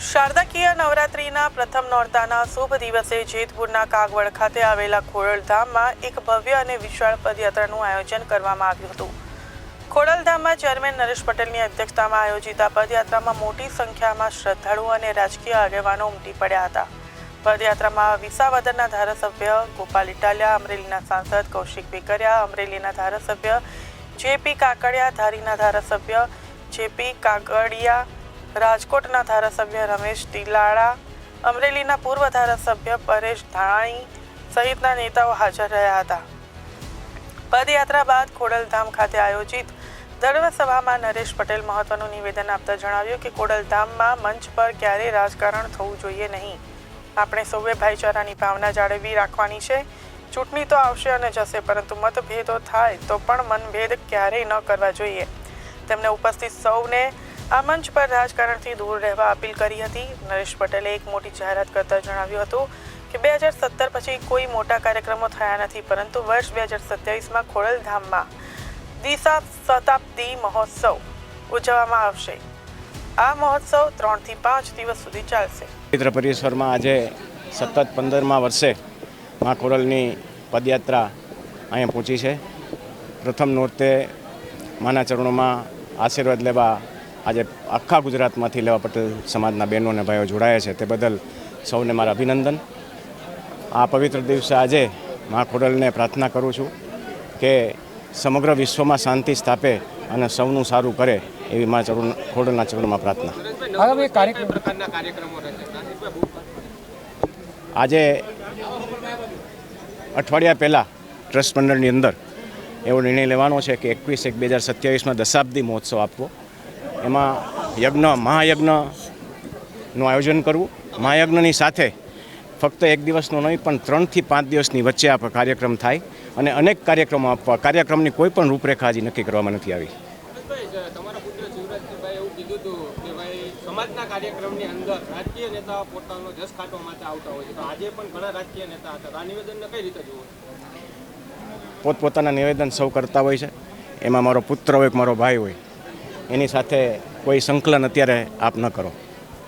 શારદાકીય નવરાત્રિના પ્રથમ નોરતાના શુભ દિવસે જેતપુરના કાગવડ ખાતે આવેલા ખોડલધામમાં એક ભવ્ય અને વિશાળ પદયાત્રાનું આયોજન કરવામાં આવ્યું હતું। ખોડલધામમાં ચેરમેન નરેશ પટેલની અધ્યક્ષતામાં આયોજિત આ પદયાત્રામાં મોટી સંખ્યામાં શ્રદ્ધાળુઓ અને રાજકીય આગેવાનો ઉમટી પડ્યા હતા। પદયાત્રામાં વિસાવદરના ધારાસભ્ય ગોપાલ ઇટાલિયા, અમરેલીના સાંસદ કૌશિક વેકરિયા, અમરેલીના ધારાસભ્ય જેપી કાકડિયા, ધારીના ધારાસભ્ય જેપી કાકડિયા, રાજકોટના ધારાસભ્ય રમેશ ટીલાળા, અમરેલીના પૂર્વ ધારાસભ્ય પરેશ ધાણાણી સહિતના નેતાઓ હાજર રહ્યા હતા। પદયાત્રા બાદ ખોડલધામ ખાતે આયોજિત ધર્મસભામાં નરેશ પટેલ મહત્વનું નિવેદન આપતા જણાવ્યું કે ખોડલધામમાં મંચ પર ક્યારેય રાજકારણ થવું જોઈએ નહીં। આપણે સૌએ ભાઈચારાની ભાવના જાળવી રાખવાની છે। ચૂંટણી તો આવશે અને જશે, પરંતુ મતભેદો થાય તો પણ મનભેદ ક્યારેય ન કરવા જોઈએ। તેમણે ઉપસ્થિત સૌને આ મંચ પર રાજકારણથી દૂર રહેવા અપીલ કરી હતી। નરેશ પટેલે એક મોટી જાહેરાત કરતા જણાવ્યું હતું કે 2017 પછી કોઈ મોટા કાર્યક્રમો થયા નથી, પરંતુ વર્ષ 2027માં ખોડલધામમાં દિશા શતાબ્દી મહોત્સવ ઉજવવામાં આવશે। આ મહોત્સવ 3 થી 5 દિવસ સુધી ચાલશે। પવિત્ર પરિસરમાં આજે સતત 15મા વર્ષે મા ખોડલની પદયાત્રા અહીંયા પહોંચી છે। પ્રથમ નોરતે માના ચરણોમાં આશીર્વાદ લેવા આજે આખા ગુજરાતમાંથી લેવા પટેલ સમાજના બહેનો અને ભાઈઓ જોડાયા છે, તે બદલ સૌને મારા અભિનંદન। આ પવિત્ર દિવસે આજે મા ખોડલને પ્રાર્થના કરું છું કે સમગ્ર વિશ્વમાં શાંતિ સ્થાપે અને સૌનું સારું કરે, એવી મા ખોડલના ચરણોમાં પ્રાર્થના। આજે અઠવાડિયા પહેલાં ટ્રસ્ટ મંડળની અંદર એવો નિર્ણય લેવાનો છે કે 21/1/2027માં દશાબ્દી મહોત્સવ આપવો। એમાં મહાયજ્ઞનું આયોજન કરવું। મહાયજ્ઞની સાથે ફક્ત એક દિવસનો નહીં પણ 3 થી 5 દિવસની વચ્ચે આ કાર્યક્રમ થાય અને અનેક કાર્યક્રમો આપવા। કાર્યક્રમની કોઈ પણ રૂપરેખા હજી નક્કી કરવામાં નથી આવી। તમારા પુત્ર શિવરાજભાઈ એવું કીધું હતું કે ભાઈ સમાજના કાર્યક્રમની અંદર રાજકીય નેતાઓ પોતાનો જસ કાઢવા માટે આવતા હોય છે, તો આજે પણ ઘણા રાજકીય નેતા હતા। આ નિવેદનને કઈ રીતે જુઓ? પોતપોતાના નિવેદન સૌ કરતા હોય છે। એમાં મારો પુત્ર હોય કે મારો ભાઈ હોય, એની સાથે કોઈ સંકલન અત્યારે આપ ન કરો।